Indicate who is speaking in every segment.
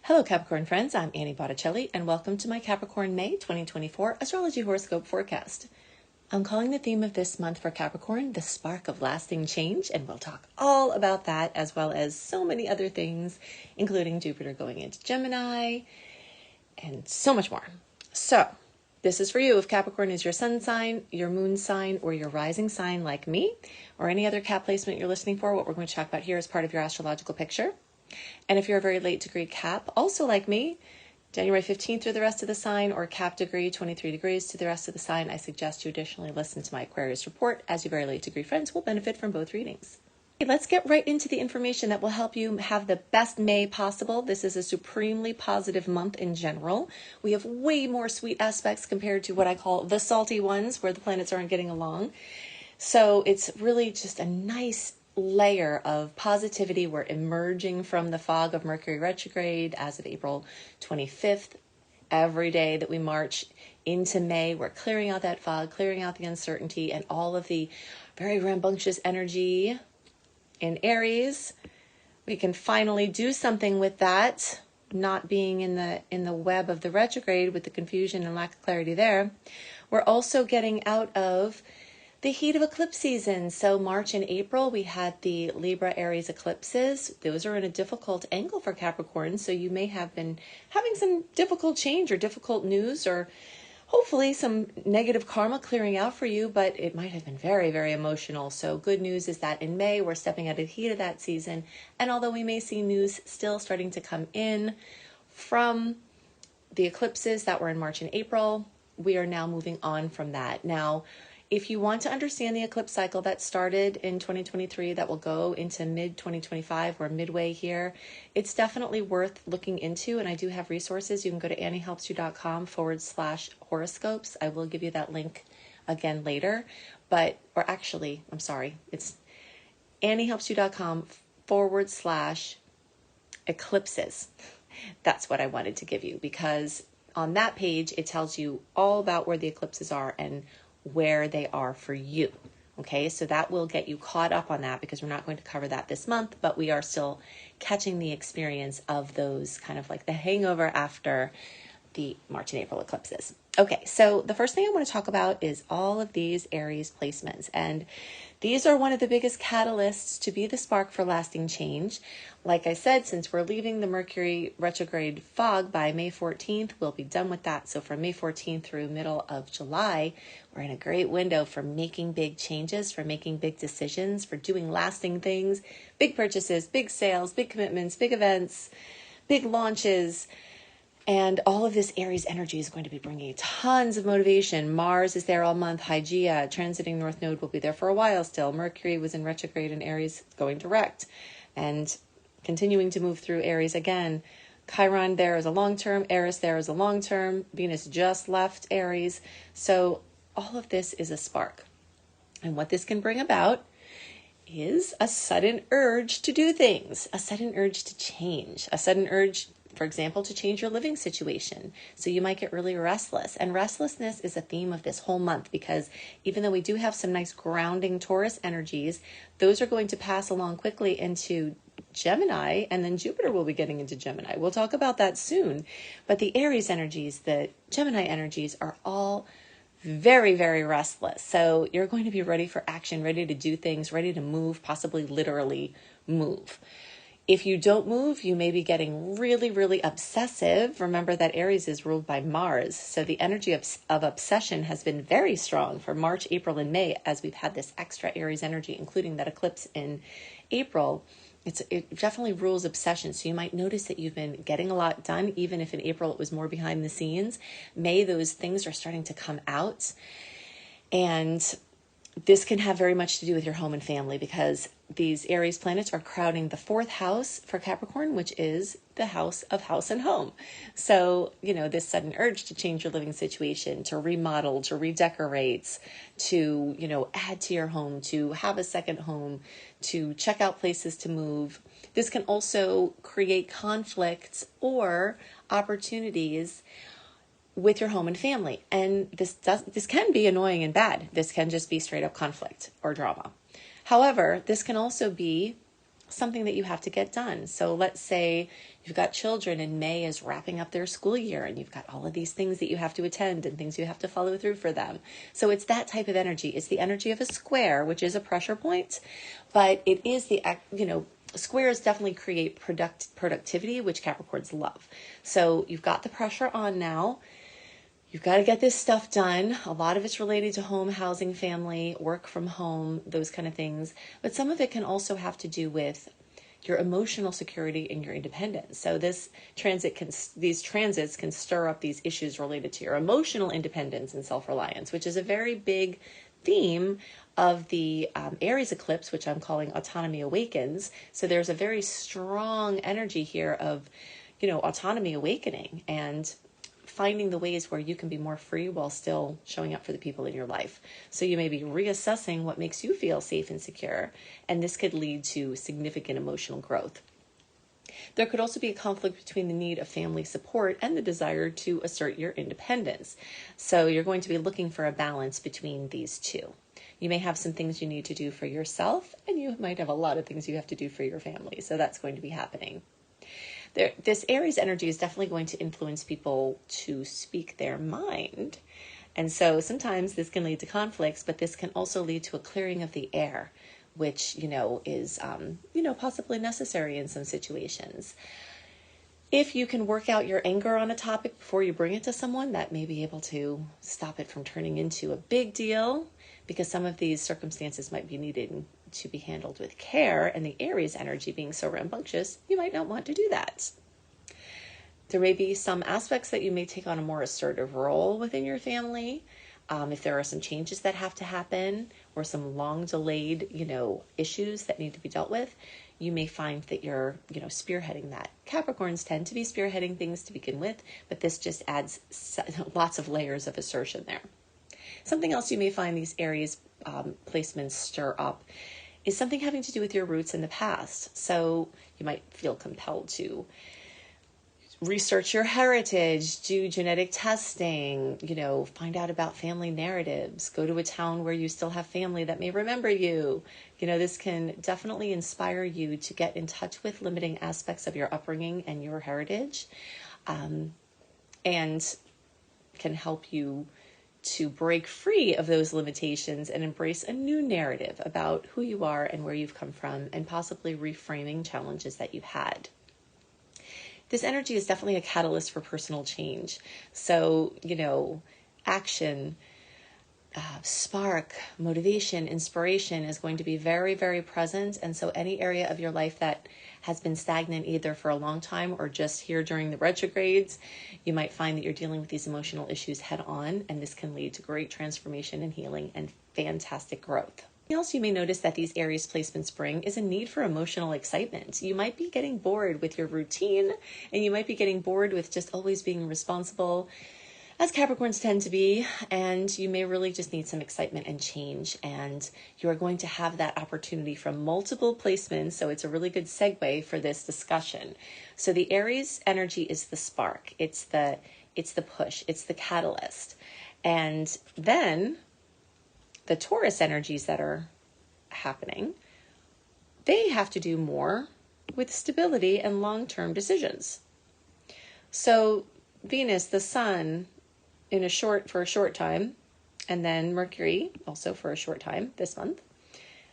Speaker 1: Hello Capricorn friends, I'm Annie Botticelli and welcome to my Capricorn May 2024 Astrology Horoscope Forecast. I'm calling the theme of this month for Capricorn the spark of lasting change, and we'll talk all about that as well as so many other things, including Jupiter going into Gemini and so much more. So this is for you if Capricorn is your sun sign, your moon sign, or your rising sign like me, or any other Cap placement you're listening for. What we're going to talk about here is part of your astrological picture. And if you're a very late degree Cap, also like me, January 15th through the rest of the sign, or Cap degree 23 degrees to the rest of the sign, I suggest you additionally listen to my Aquarius report, as your very late degree friends will benefit from both readings. Okay, let's get right into the information that will help you have the best May possible. This is a supremely positive month in general. We have way more sweet aspects compared to what I call the salty ones, where the planets aren't getting along. So it's really just a nice layer of positivity. We're emerging from the fog of Mercury retrograde as of April 25th. Every day that we march into May, we're clearing out that fog, clearing out the uncertainty and all of the very rambunctious energy in Aries. We can finally do something with that, not being in the web of the retrograde with the confusion and lack of clarity there. We're also getting out of the heat of eclipse season. So March and April, we had the Libra Aries eclipses. Those are in a difficult angle for Capricorn. So you may have been having some difficult change or difficult news, or hopefully some negative karma clearing out for you, but it might have been very, very emotional. So good news is that in May, we're stepping out of the heat of that season. And although we may see news still starting to come in from the eclipses that were in March and April, we are now moving on from that. Now, if you want to understand the eclipse cycle that started in 2023, that will go into mid-2025, we're midway here, it's definitely worth looking into. And I do have resources. You can go to anniehelpsyou.com/horoscopes. I will give you that link again later. It's anniehelpsyou.com/eclipses. That's what I wanted to give you, because on that page, it tells you all about where the eclipses are and where they are for you. Okay, so that will get you caught up on that, because we're not going to cover that this month, but we are still catching the experience of those, kind of like the hangover after the March and April eclipses. Okay, so the first thing I want to talk about is all of these Aries placements. And these are one of the biggest catalysts to be the spark for lasting change. Like I said, since we're leaving the Mercury retrograde fog by May 14th, we'll be done with that. So from May 14th through middle of July, we're in a great window for making big changes, for making big decisions, for doing lasting things, big purchases, big sales, big commitments, big events, big launches. And all of this Aries energy is going to be bringing tons of motivation. Mars is there all month. Hygeia, transiting North Node, will be there for a while still. Mercury was in retrograde in Aries, going direct and continuing to move through Aries again. Chiron there is a long term. Eris there is a long term. Venus just left Aries. So all of this is a spark. And what this can bring about is a sudden urge to do things, a sudden urge to change, a sudden urge, for example, to change your living situation. So you might get really restless. And restlessness is a theme of this whole month, because even though we do have some nice grounding Taurus energies, those are going to pass along quickly into Gemini, and then Jupiter will be getting into Gemini. We'll talk about that soon. But the Aries energies, the Gemini energies, are all very, very restless. So you're going to be ready for action, ready to do things, ready to move, possibly literally move. If you don't move, you may be getting really, really obsessive. Remember that Aries is ruled by Mars. So the energy of obsession has been very strong for March, April, and May, as we've had this extra Aries energy, including that eclipse in April. It definitely rules obsession. So you might notice that you've been getting a lot done, even if in April it was more behind the scenes. May, those things are starting to come out. And this can have very much to do with your home and family, because these Aries planets are crowding the fourth house for Capricorn, which is the house of house and home. So, this sudden urge to change your living situation, to remodel, to redecorate, to, add to your home, to have a second home, to check out places to move. This can also create conflicts or opportunities with your home and family. And this can be annoying and bad. This can just be straight up conflict or drama. However, this can also be something that you have to get done. So let's say you've got children and May is wrapping up their school year and you've got all of these things that you have to attend and things you have to follow through for them. So it's that type of energy. It's the energy of a square, which is a pressure point, but it is the, squares definitely create productivity, which Capricorns love. So you've got the pressure on now. You've got to get this stuff done. A lot of it's related to home, housing, family, work from home, those kind of things. But some of it can also have to do with your emotional security and your independence. So these transits can stir up these issues related to your emotional independence and self-reliance, which is a very big theme of the Aries eclipse, which I'm calling Autonomy Awakens. So there's a very strong energy here of, autonomy awakening and finding the ways where you can be more free while still showing up for the people in your life. So you may be reassessing what makes you feel safe and secure, and this could lead to significant emotional growth. There could also be a conflict between the need of family support and the desire to assert your independence. So you're going to be looking for a balance between these two. You may have some things you need to do for yourself, and you might have a lot of things you have to do for your family. So that's going to be happening. This Aries energy is definitely going to influence people to speak their mind. And so sometimes this can lead to conflicts, but this can also lead to a clearing of the air, which, is, possibly necessary in some situations. If you can work out your anger on a topic before you bring it to someone, that may be able to stop it from turning into a big deal, because some of these circumstances might be needed to be handled with care, and the Aries energy being so rambunctious, you might not want to do that. There may be some aspects that you may take on a more assertive role within your family. If there are some changes that have to happen or some long delayed, issues that need to be dealt with, you may find that you're, spearheading that. Capricorns tend to be spearheading things to begin with, but this just adds lots of layers of assertion there. Something else you may find these Aries placements stir up is something having to do with your roots in the past. So you might feel compelled to research your heritage, do genetic testing, find out about family narratives, go to a town where you still have family that may remember you. This can definitely inspire you to get in touch with limiting aspects of your upbringing and your heritage, and can help you to break free of those limitations and embrace a new narrative about who you are and where you've come from, and possibly reframing challenges that you've had. This energy is definitely a catalyst for personal change. So, action, spark, motivation, inspiration is going to be very, very present. And so any area of your life that has been stagnant either for a long time or just here during the retrogrades, you might find that you're dealing with these emotional issues head on, and this can lead to great transformation and healing and fantastic growth. Else you may notice that these Aries placements bring is a need for emotional excitement. You might be getting bored with your routine, and you might be getting bored with just always being responsible, as Capricorns tend to be, and you may really just need some excitement and change, and you are going to have that opportunity from multiple placements, so it's a really good segue for this discussion. So the Aries energy is the spark, it's the push, it's the catalyst, and then the Taurus energies that are happening, they have to do more with stability and long-term decisions. So Venus, the sun, for a short time, and then Mercury also for a short time this month,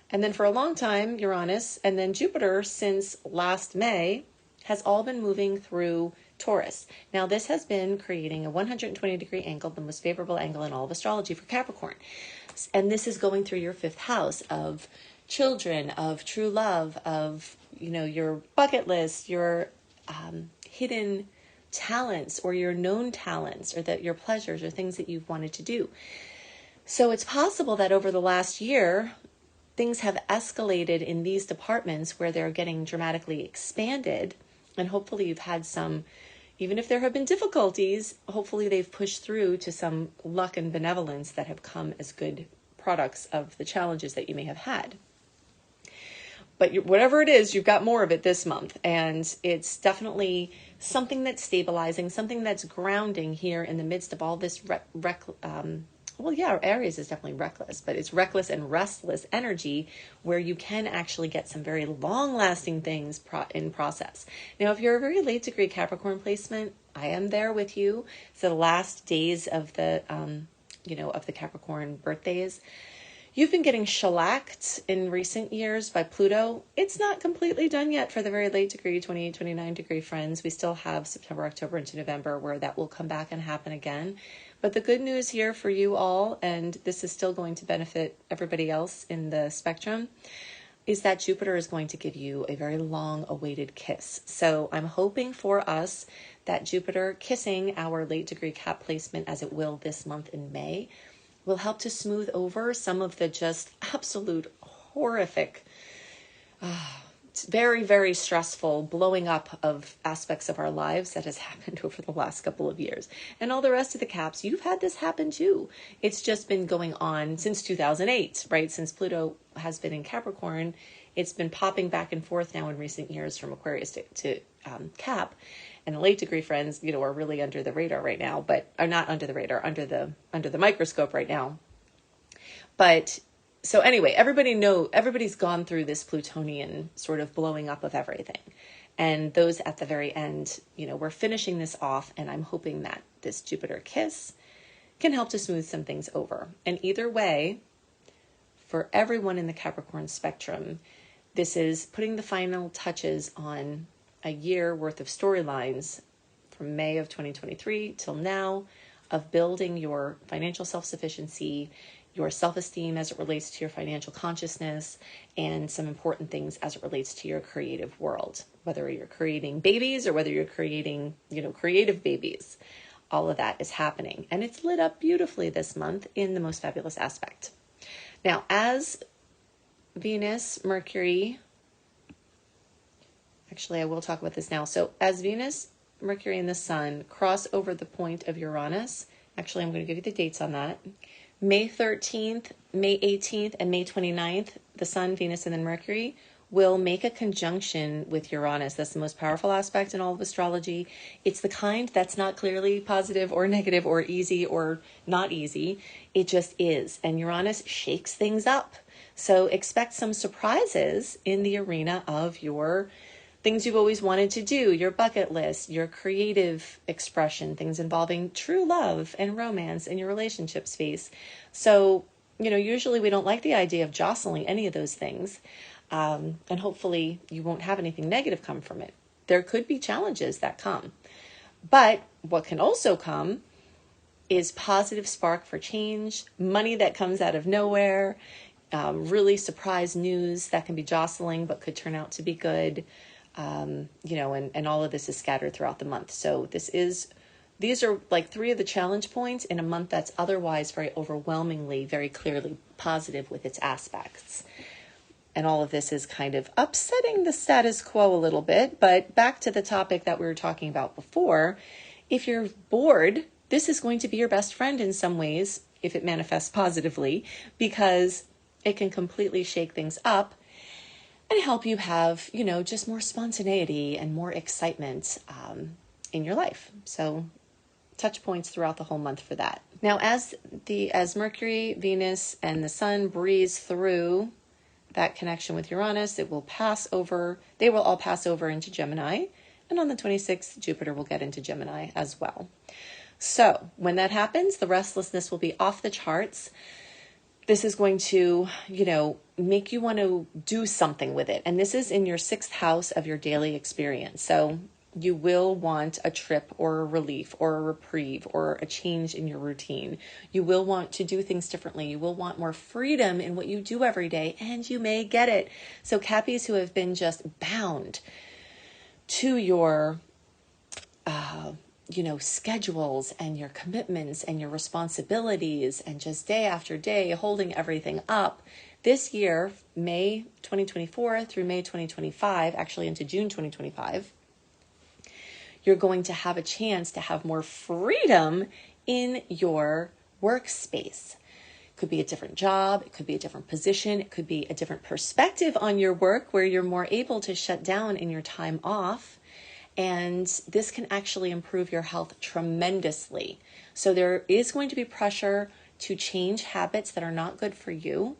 Speaker 1: and then for a long time Uranus, and then Jupiter since last May has all been moving through Taurus. Now this has been creating a 120-degree angle, the most favorable angle in all of astrology for Capricorn. And this is going through your fifth house of children, of true love, of, your bucket list, your hidden talents or your known talents, or that your pleasures or things that you've wanted to do. So it's possible that over the last year, things have escalated in these departments where they're getting dramatically expanded. And hopefully you've had some, even if there have been difficulties, hopefully they've pushed through to some luck and benevolence that have come as good products of the challenges that you may have had. But whatever it is, you've got more of it this month. And it's definitely something that's stabilizing, something that's grounding here in the midst of all this well, yeah, Aries is definitely reckless, but it's reckless and restless energy where you can actually get some very long-lasting things in process. Now, if you're a very late degree Capricorn placement, I am there with you. So the last days of the, of the Capricorn birthdays, you've been getting shellacked in recent years by Pluto. It's not completely done yet for the very late degree, 28, 29 degree friends. We still have September, October into November where that will come back and happen again. But the good news here for you all, and this is still going to benefit everybody else in the spectrum, is that Jupiter is going to give you a very long awaited kiss. So I'm hoping for us that Jupiter kissing our late degree Cap placement, as it will this month in May, will help to smooth over some of the just absolute horrific, very, very stressful blowing up of aspects of our lives that has happened over the last couple of years. And all the rest of the Caps, you've had this happen too. It's just been going on since 2008, right? Since Pluto has been in Capricorn, it's been popping back and forth now in recent years from Aquarius to Cap. And the late degree friends, are really under the radar right now, but are not under the radar, under the microscope right now. But so anyway, everybody's gone through this Plutonian sort of blowing up of everything. And those at the very end, we're finishing this off, and I'm hoping that this Jupiter kiss can help to smooth some things over. And either way, for everyone in the Capricorn spectrum, this is putting the final touches on a year worth of storylines from May of 2023 till now of building your financial self-sufficiency, your self-esteem as it relates to your financial consciousness, and some important things as it relates to your creative world, whether you're creating babies or whether you're creating, creative babies. All of that is happening, and it's lit up beautifully this month in the most fabulous aspect. Now, as Venus, Mercury, actually, I will talk about this now. So as Venus, Mercury, and the Sun cross over the point of Uranus, actually, I'm going to give you the dates on that. May 13th, May 18th, and May 29th, the Sun, Venus, and then Mercury will make a conjunction with Uranus. That's the most powerful aspect in all of astrology. It's the kind that's not clearly positive or negative or easy or not easy. It just is. And Uranus shakes things up. So expect some surprises in the arena of your things you've always wanted to do, your bucket list, your creative expression, things involving true love and romance in your relationship space. So, usually we don't like the idea of jostling any of those things. And hopefully you won't have anything negative come from it. There could be challenges that come. But what can also come is positive spark for change, money that comes out of nowhere, really surprise news that can be jostling but could turn out to be good. And all of this is scattered throughout the month. So these are like three of the challenge points in a month that's otherwise very overwhelmingly, very clearly positive with its aspects. And all of this is kind of upsetting the status quo a little bit. But back to the topic that we were talking about before, if you're bored, this is going to be your best friend in some ways, if it manifests positively, because it can completely shake things up and help you have, just more spontaneity and more excitement in your life. So touch points throughout the whole month for that. Now, as Mercury, Venus, and the Sun breeze through that connection with Uranus, they will all pass over into Gemini. And on the 26th, Jupiter will get into Gemini as well. So when that happens, the restlessness will be off the charts. This is going to, make you want to do something with it. And this is in your 6th house of your daily experience. So you will want a trip or a relief or a reprieve or a change in your routine. You will want to do things differently. You will want more freedom in what you do every day, and you may get it. So Cappies who have been just bound to your schedules and your commitments and your responsibilities and just day after day holding everything up. This year, May 2024 through May 2025, actually into June 2025, you're going to have a chance to have more freedom in your workspace. It could be a different job. It could be a different position. It could be a different perspective on your work where you're more able to shut down in your time off. And this can actually improve your health tremendously. So there is going to be pressure to change habits that are not good for you.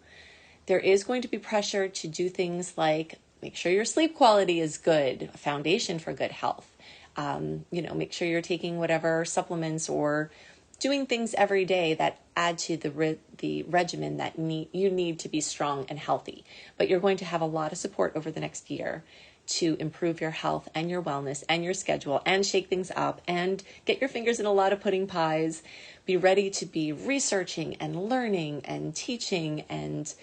Speaker 1: There is going to be pressure to do things like make sure your sleep quality is good, a foundation for good health. Make sure you're taking whatever supplements or doing things every day that add to the regimen that you need to be strong and healthy. But you're going to have a lot of support over the next year to improve your health and your wellness and your schedule and shake things up and get your fingers in a lot of pudding pies. Be ready to be researching and learning and teaching and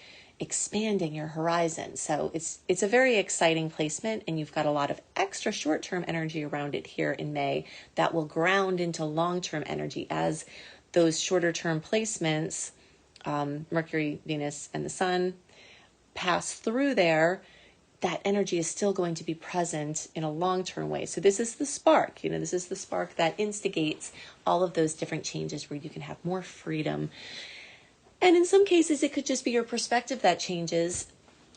Speaker 1: expanding your horizon. So it's a very exciting placement, and you've got a lot of extra short-term energy around it here in May that will ground into long-term energy as those shorter-term placements, Mercury, Venus, and the Sun, pass through there. That energy is still going to be present in a long-term way. So this is the spark, this is the spark that instigates all of those different changes where you can have more freedom. And in some cases, it could just be your perspective that changes,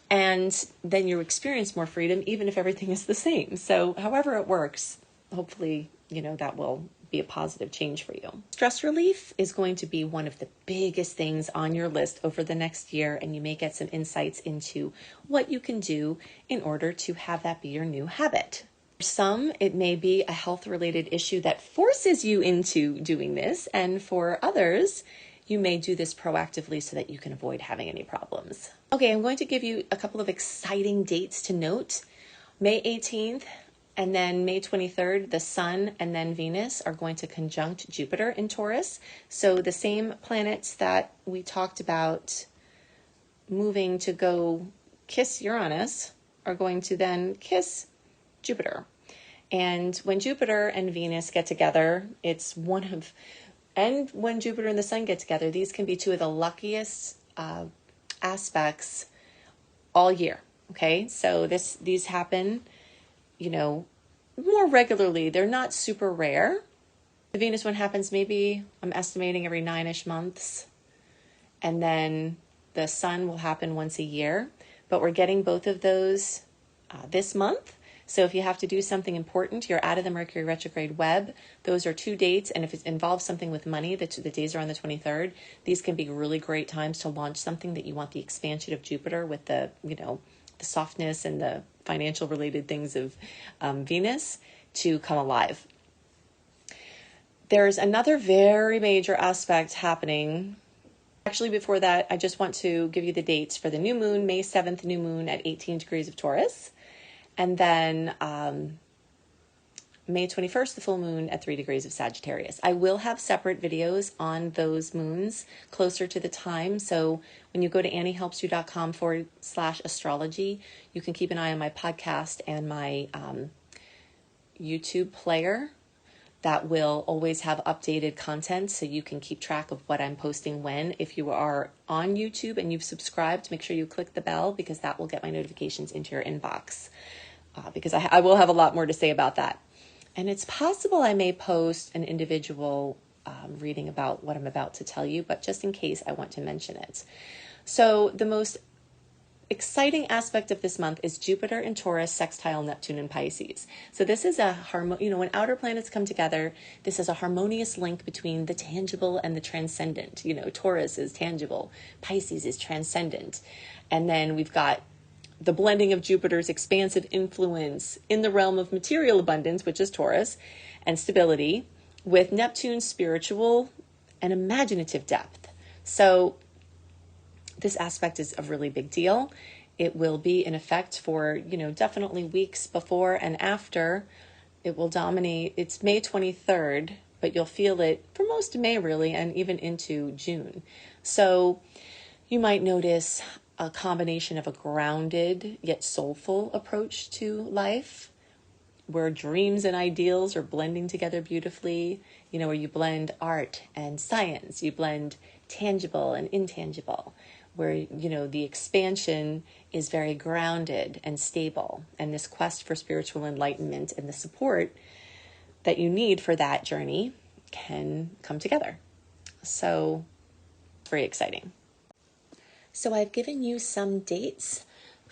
Speaker 1: and then you experience more freedom, even if everything is the same. So however it works, hopefully, that will be a positive change for you. Stress relief is going to be one of the biggest things on your list over the next year, and you may get some insights into what you can do in order to have that be your new habit. For some, it may be a health-related issue that forces you into doing this, and for others, you may do this proactively so that you can avoid having any problems. Okay, I'm going to give you a couple of exciting dates to note. May 18th and then May 23rd, the Sun and then Venus are going to conjunct Jupiter in Taurus. So the same planets that we talked about moving to go kiss Uranus are going to then kiss Jupiter. And when Jupiter and Venus get together, and when Jupiter and the Sun get together, these can be two of the luckiest aspects all year. Okay, so these happen, more regularly. They're not super rare. The Venus one happens maybe, I'm estimating, every 9-ish months. And then the Sun will happen once a year. But we're getting both of those this month. So if you have to do something important, you're out of the Mercury retrograde web. Those are 2 dates. And if it involves something with money, the days are on the 23rd. These can be really great times to launch something that you want the expansion of Jupiter with the softness and the financial related things of Venus to come alive. There's another very major aspect happening. Actually, before that, I just want to give you the dates for the new moon, May 7th, new moon at 18 degrees of Taurus. And then May 21st, the full moon at 3 degrees of Sagittarius. I will have separate videos on those moons closer to the time. So when you go to anniehelpsyou.com/astrology, you can keep an eye on my podcast and my YouTube player that will always have updated content so you can keep track of what I'm posting when. If you are on YouTube and you've subscribed, make sure you click the bell because that will get my notifications into your inbox. Because I will have a lot more to say about that. And it's possible I may post an individual reading about what I'm about to tell you, but just in case, I want to mention it. So the most exciting aspect of this month is Jupiter in Taurus, sextile Neptune in Pisces. So this is when outer planets come together, this is a harmonious link between the tangible and the transcendent. Taurus is tangible, Pisces is transcendent. And then we've got the blending of Jupiter's expansive influence in the realm of material abundance, which is Taurus, and stability, with Neptune's spiritual and imaginative depth. So this aspect is a really big deal. It will be in effect for, definitely weeks before and after. It will dominate. It's May 23rd, but you'll feel it for most of May, really, and even into June. So you might notice a combination of a grounded yet soulful approach to life, where dreams and ideals are blending together beautifully, where you blend art and science, you blend tangible and intangible, where, the expansion is very grounded and stable, and this quest for spiritual enlightenment and the support that you need for that journey can come together. So, very exciting. So I've given you some dates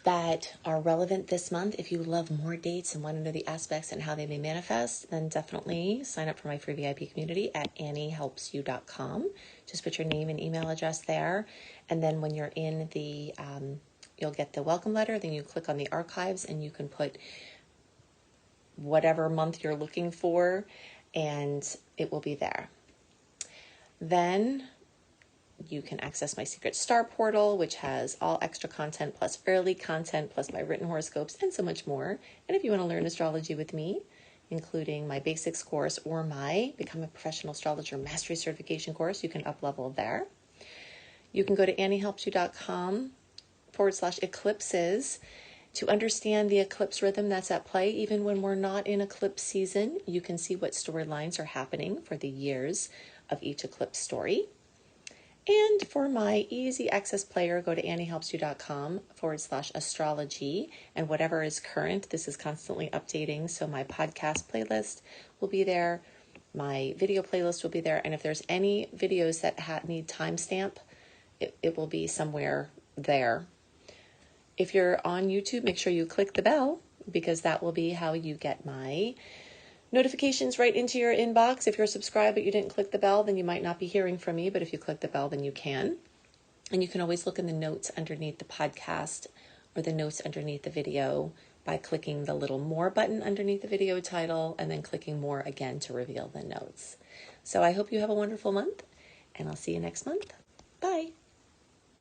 Speaker 1: that are relevant this month. If you love more dates and want to know the aspects and how they may manifest, then definitely sign up for my free VIP community at anniehelpsyou.com. Just put your name and email address there. And then when you're in the, you'll get the welcome letter. Then you click on the archives and you can put whatever month you're looking for and it will be there. Then you can access my secret star portal, which has all extra content plus early content plus my written horoscopes and so much more. And if you want to learn astrology with me, including my basics course or my Become a Professional Astrologer Mastery Certification course, you can up level there. You can go to anniehelpsyou.com/eclipses to understand the eclipse rhythm that's at play. Even when we're not in eclipse season, you can see what storylines are happening for the years of each eclipse story. And for my easy access player, go to anniehelpsyou.com/astrology, and whatever is current, this is constantly updating. So my podcast playlist will be there, my video playlist will be there, and if there's any videos that need timestamp, it will be somewhere there. If you're on YouTube, make sure you click the bell, because that will be how you get my notifications right into your inbox. If you're subscribed but you didn't click the bell, then you might not be hearing from me, but if you click the bell, then you can. And you can always look in the notes underneath the podcast or the notes underneath the video by clicking the little more button underneath the video title and then clicking more again to reveal the notes. So I hope you have a wonderful month, and I'll see you next month.